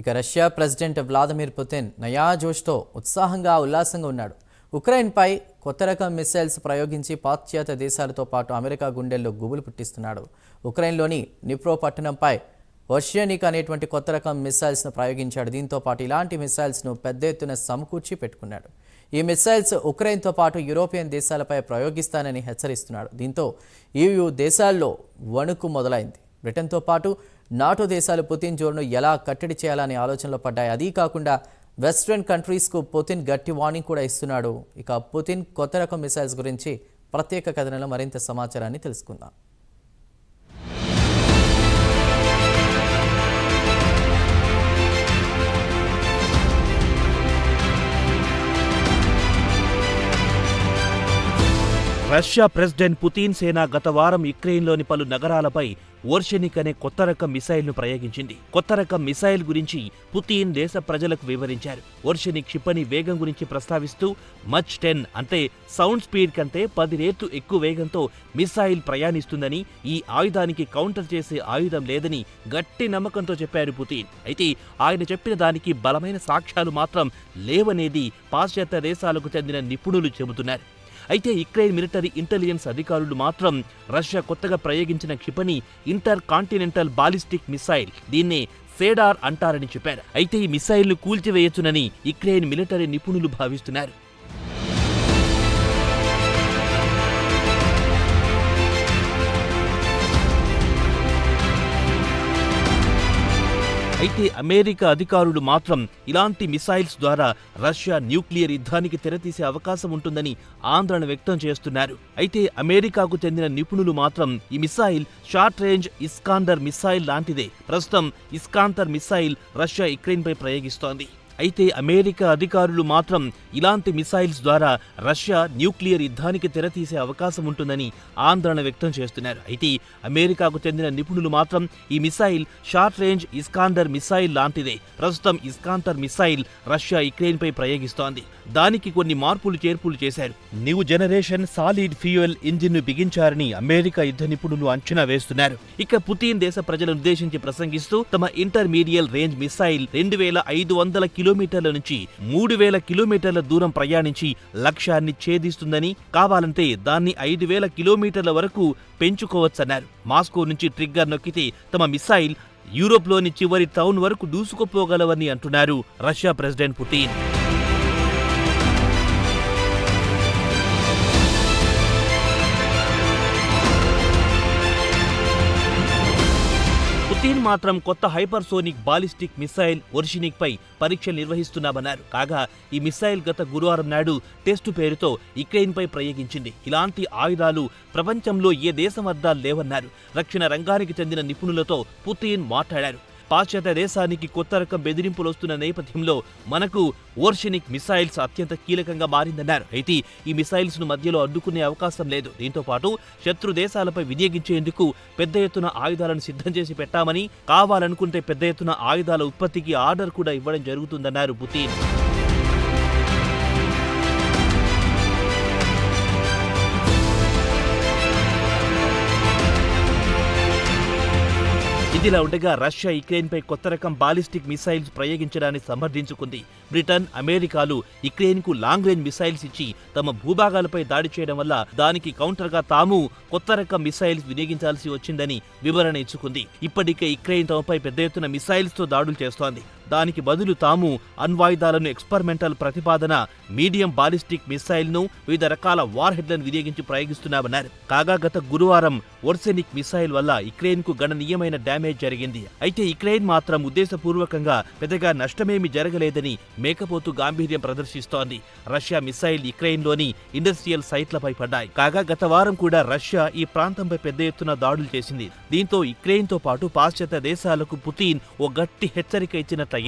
ఇక Russia president Vladimir Putin నయా జోష్తో ఉల్లాసంగా ఉన్నాడు. ఉక్రెయిన్పై కొత్త రకం మిసైల్స్ ప్రయోగించి పాశ్చాత్య దేశాలతో పాటు అమెరికా గుండెల్లో గుబులు పుట్టిస్తున్నాడు. ఉక్రెయిన్లోని నిప్రో పట్టణంపై వర్షియనిక్ అనేటువంటి కొత్త రకం మిసైల్స్ను ప్రయోగించాడు. దీంతో పాటు ఇలాంటి మిసైల్స్ను పెద్ద ఎత్తున సమకూర్చి పెట్టుకున్నాడు. ఈ మిసైల్స్ ఉక్రెయిన్తో పాటు యూరోపియన్ దేశాలపై ప్రయోగిస్తానని హెచ్చరిస్తున్నాడు. దీంతో EU దేశాల్లో వణుకు మొదలైంది. బ్రిటన్తో పాటు నాటో దేశాలు పుతిన్ జోరును ఎలా కట్టడి చేయాలనే ఆలోచనలో పడ్డాయి. అదీ కాకుండా వెస్ట్రన్ కంట్రీస్కు పుతిన్ గట్టి వార్నింగ్ కూడా ఇస్తున్నాడు. ఇక పుతిన్ కొత్త రకం మిసైల్స్ గురించి ప్రత్యేక కథనంలో మరింత సమాచారాన్ని తెలుసుకుందాం. రష్యా ప్రెసిడెంట్ పుతిన్ సేన గత వారం యుక్రెయిన్లోని పలు నగరాలపై వర్షనిక్ అనే కొత్త రకం మిసైల్ను ప్రయోగించింది. కొత్త రకం మిసైల్ గురించి పుతిన్ దేశ ప్రజలకు వివరించారు. వర్షనిక్ క్షిపణి వేగం గురించి ప్రస్తావిస్తూ మచ్ 10 అంటే సౌండ్ స్పీడ్ కంటే 10 రెట్లు ఎక్కువ వేగంతో మిసైల్ ప్రయాణిస్తుందని, ఈ ఆయుధానికి కౌంటర్ చేసే ఆయుధం లేదని గట్టి నమ్మకంతో చెప్పారు పుతిన్. అయితే ఆయన చెప్పిన దానికి బలమైన సాక్ష్యాలు మాత్రం లేవనేది పాశ్చాత్య దేశాలకు చెందిన నిపుణులు చెబుతున్నారు. అయితే యుక్రెయిన్ మిలిటరీ ఇంటెలిజెన్స్ అధికారులు మాత్రం రష్యా కొత్తగా ప్రయోగించిన క్షిపణి ఇంటర్ కాంటినెంటల్ బాలిస్టిక్ మిసైల్, దీన్నే సేడార్ అంటారని చెప్పారు. అయితే ఈ మిసైల్ను కూల్చివేయొచ్చునని యుక్రెయిన్ మిలిటరీ నిపుణులు భావిస్తున్నారు. అయితే అమెరికా అధికారులు మాత్రం ఇలాంటి మిసైల్స్ ద్వారా రష్యా న్యూక్లియర్ యుద్ధానికి తెరతీసే అవకాశం ఉంటుందని ఆందోళన వ్యక్తం చేస్తున్నారు. అయితే అమెరికాకు చెందిన నిపుణులు మాత్రం ఈ మిసైల్ షార్ట్ రేంజ్ ఇస్కాందర్ మిసైల్ లాంటిదే. ప్రస్తుతం ఇస్కాందర్ మిసైల్ రష్యా యుక్రెయిన్పై ప్రయోగిస్తోంది. అయితే అమెరికా అధికారులు మాత్రం ఇలాంటి మిసైల్స్ ద్వారా రష్యా న్యూక్లియర్ యుద్ధానికి తెరతీసే అవకాశం ఉంటుందని ఆందోళన వ్యక్తం చేస్తున్నారు. అయితే అమెరికాకు చెందిన నిపుణులు మాత్రం ఈ మిసైల్ షార్ట్ రేంజ్ ఇస్కాందర్ మిసైల్ లాంటిదే. ప్రస్తుతం ఇస్కాందర్ మిసైల్ రష్యా యుక్రెయిన్పై ప్రయోగిస్తోంది. దానికి కొన్ని మార్పులు చేర్పులు చేశారు. New generation solid fuel engine ను బిగించారని అమెరికా యుద్ధ నిపుణులు అంచనా వేస్తున్నారు. ఇక పుతిన్ దేశ ప్రజలను ఉద్దేశించి ప్రసంగిస్తూ తమ ఇంటర్మీడియల్ రేంజ్ మిసైల్ 2500 కిలోమీటర్ల నుంచి 3000 కిలోమీటర్ల దూరం ప్రయాణించి లక్ష్యాన్ని ఛేదిస్తుందని, కావాలంటే దాన్ని 5000 కిలోమీటర్ల వరకు పెంచుకోవచ్చన్నారు. మాస్కో నుంచి ట్రిగ్గర్ నొక్కితే తమ మిసైల్ యూరోప్లోని చివరి టౌన్ వరకు దూసుకుపోగలవని అంటున్నారు రష్యా ప్రెసిడెంట్ పుతిన్. పుతిన్ మాత్రం కొత్త హైపర్సోనిక్ బాలిస్టిక్ మిసైల్ వర్షినిక్ పై పరీక్షలు నిర్వహిస్తున్నామన్నారు. కాగా ఈ మిసైల్ గత గురువారం నాడు టెస్టు పేరుతో యుక్రెయిన్ పై ప్రయోగించింది. ఇలాంటి ఆయుధాలు ప్రపంచంలో ఏ దేశం వద్ద లేవన్నారు. రక్షణ రంగానికి చెందిన నిపుణులతో పుతిన్ మాట్లాడారు. పాశ్చాత్య దేశానికి కొత్త రకం బెదిరింపులు వస్తున్న నేపథ్యంలో మనకు వర్షనిక్ మిసైల్స్ అత్యంత కీలకంగా మారిందన్నారు. అయితే ఈ మిసైల్స్ ను మధ్యలో అడ్డుకునే అవకాశం లేదు. దీంతో పాటు శత్రు దేశాలపై వినియోగించేందుకు పెద్ద ఎత్తున ఆయుధాలను సిద్ధం చేసి పెట్టామని, కావాలనుకుంటే పెద్ద ఎత్తున ఆయుధాల ఉత్పత్తికి ఆర్డర్ కూడా ఇవ్వడం జరుగుతుందన్నారు పుతిన్. ఇదిలా ఉండగా రష్యా యుక్రెయిన్పై కొత్త రకం బాలిస్టిక్ మిసైల్స్ ప్రయోగించడాన్ని సమర్థించుకుంది. బ్రిటన్, అమెరికాలు యుక్రెయిన్కు లాంగ్ రేంజ్ మిసైల్స్ ఇచ్చి తమ భూభాగాలపై దాడి చేయడం వల్ల దానికి కౌంటర్గా తాము కొత్త రకం మిసైల్స్ వినియోగించాల్సి వచ్చిందని వివరణ ఇచ్చుకుంది. ఇప్పటికే యుక్రెయిన్ తమపై పెద్ద ఎత్తున మిసైల్స్తో దాడులు చేస్తోంది. దానికి బదులు తాము అణ్వాయుధాలను ఎక్స్పెరిమెంటల్ ప్రతిపాదన మీడియం బాలిస్టిక్ మిసైల్ ను వివిధ రకాల వార్ హెడ్లను వినియోగించి ప్రయోగిస్తున్నామన్నారు. కాగా గత గురువారం వర్షనిక్ మిసైల్ వల్ల యుక్రెయిన్ కు గణనీయమైన డ్యామేజ్ జరిగింది. అయితే యుక్రెయిన్ మాత్రం ఉద్దేశపూర్వకంగా పెద్దగా నష్టమేమీ జరగలేదని మేకపోతు గాంభీర్యం ప్రదర్శిస్తోంది. రష్యా మిసైల్ యుక్రెయిన్లోని ఇండస్ట్రియల్ సైట్లపై పడ్డాయి. కాగా గత వారం కూడా రష్యా ఈ ప్రాంతంపై పెద్ద ఎత్తున దాడులు చేసింది. దీంతో యుక్రెయిన్తో పాటు పాశ్చాత్య దేశాలకు పుతిన్ ఓ గట్టి హెచ్చరిక ఇచ్చినట్లయింది.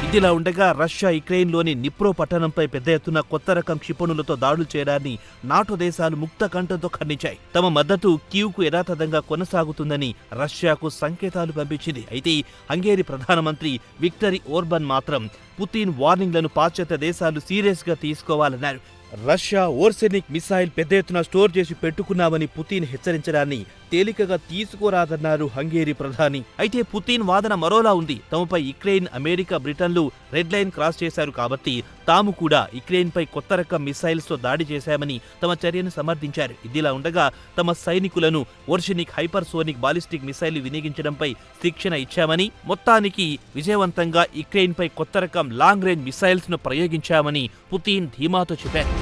ఇదిలా ఉండగా రష్యా యుక్రెయిన్లోని నిప్రో పట్టణంపై పెద్ద ఎత్తున కొత్త రకం క్షిపణులతో దాడులు చేయడాన్ని నాటో దేశాలు ముక్త కంఠంతో ఖండించాయి. తమ మద్దతు కీవ్కు యథాతథంగా కొనసాగుతుందని రష్యాకు సంకేతాలు పంపించింది. అయితే హంగేరీ ప్రధానమంత్రి విక్టర్ ఓర్బన్ మాత్రం పుతిన్ వార్నింగ్లను పాశ్చాత్య దేశాలు సీరియస్గా తీసుకోవాలన్నారు. రష్యా ఓర్సెనిక్ మిసైల్ పెద్ద ఎత్తున స్టోర్ చేసి పెట్టుకున్నామని పుతిన్ హెచ్చరించడాన్ని తేలికగా తీసుకోరాదన్నారు హంగేరీ ప్రధాని. అయితే పుతిన్ వాదన మరోలా ఉంది. తమపై యుక్రెయిన్, అమెరికా, బ్రిటన్లు రెడ్ లైన్ క్రాస్ చేశారు కాబట్టి తాము కూడా యుక్రెయిన్పై కొత్త రకం మిసైల్స్ తో దాడి చేశామని తమ చర్యను సమర్థించారు. ఇదిలా ఉండగా తమ సైనికులను ఓర్షెనిక్ హైపర్సోనిక్ బాలిస్టిక్ మిసైల్ వినియోగించడంపై శిక్షణ ఇచ్చామని, మొత్తానికి విజయవంతంగా యుక్రెయిన్పై కొత్త రకం లాంగ్ రేంజ్ మిసైల్స్ ను ప్రయోగించామని పుతిన్ ధీమాతో చెప్పారు.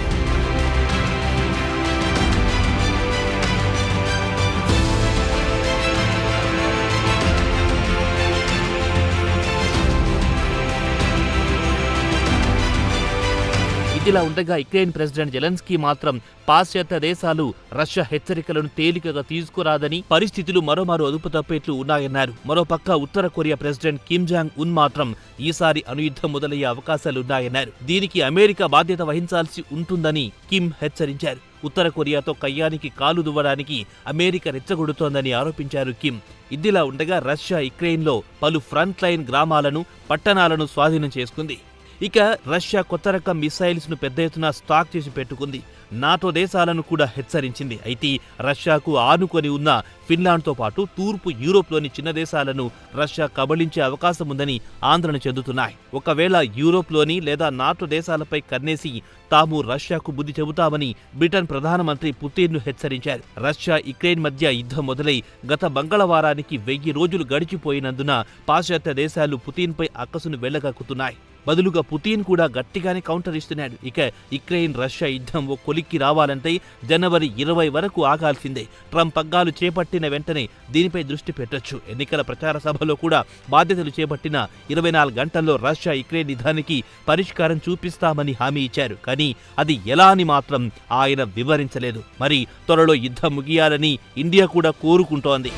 ఇదిలా ఉండగా యుక్రెయిన్ ప్రెసిడెంట్ జెలెన్స్కీ మాత్రం పాశ్చాత్య దేశాలు రష్యా హెచ్చరికలను తేలికగా తీసుకురాదని, పరిస్థితులు మరోమారు అదుపు తప్పేట్లు ఉన్నాయన్నారు. మరోపక్క ఉత్తర Korea president Kim Jong Un మాత్రం ఈసారి అణుయుద్ధం మొదలయ్యే అవకాశాలున్నాయన్నారు. దీనికి అమెరికా బాధ్యత వహించాల్సి ఉంటుందని కిమ్ హెచ్చరించారు. ఉత్తర కొరియాతో కయ్యానికి కాలు దువ్వడానికి అమెరికా రెచ్చగొడుతోందని ఆరోపించారు కిమ్. ఇదిలా ఉండగా రష్యా యుక్రెయిన్లో పలు ఫ్రంట్ లైన్ గ్రామాలను, పట్టణాలను స్వాధీనం చేసుకుంది. ఇక రష్యా కొత్త రకం మిసైల్స్ ను పెద్ద ఎత్తున స్టాక్ చేసి పెట్టుకుంది. నాటో దేశాలను కూడా హెచ్చరించింది. అయితే రష్యాకు ఆనుకొని ఉన్న ఫిన్లాండ్తో పాటు తూర్పు యూరోప్లోని చిన్న దేశాలను రష్యా కబళించే అవకాశం ఉందని ఆందోళన చెందుతున్నాయి. ఒకవేళ యూరోప్లోని లేదా నాటో దేశాలపై కన్నేసి తాము రష్యాకు బుద్ధి చెబుతామని బ్రిటన్ ప్రధానమంత్రి పుతిన్ను హెచ్చరించారు. రష్యా యుక్రెయిన్ మధ్య యుద్ధం మొదలై గత మంగళవారానికి 1000 రోజులు గడిచిపోయినందున పాశ్చాత్య దేశాలు పుతిన్పై అక్కసును వెళ్లగక్కుతున్నాయి. బదులుగా పుతిన్ కూడా గట్టిగానే కౌంటర్ ఇస్తున్నాడు. ఇక యుక్రెయిన్ రష్యా యుద్ధం ఓ కొలిక్కి రావాలంటే జనవరి 20 వరకు ఆగాల్సిందే. ట్రంప్ పగ్గాలు చేపట్టిన వెంటనే దీనిపై దృష్టి పెట్టొచ్చు. ఎన్నికల ప్రచార సభలో కూడా బాధ్యతలు చేపట్టిన 24 గంటల్లో రష్యా యుక్రెయిన్ యుద్ధానికి పరిష్కారం చూపిస్తామని హామీ ఇచ్చారు. కానీ అది ఎలా అని మాత్రం ఆయన వివరించలేదు. మరి త్వరలో యుద్ధం ముగియాలని ఇండియా కూడా కోరుకుంటోంది.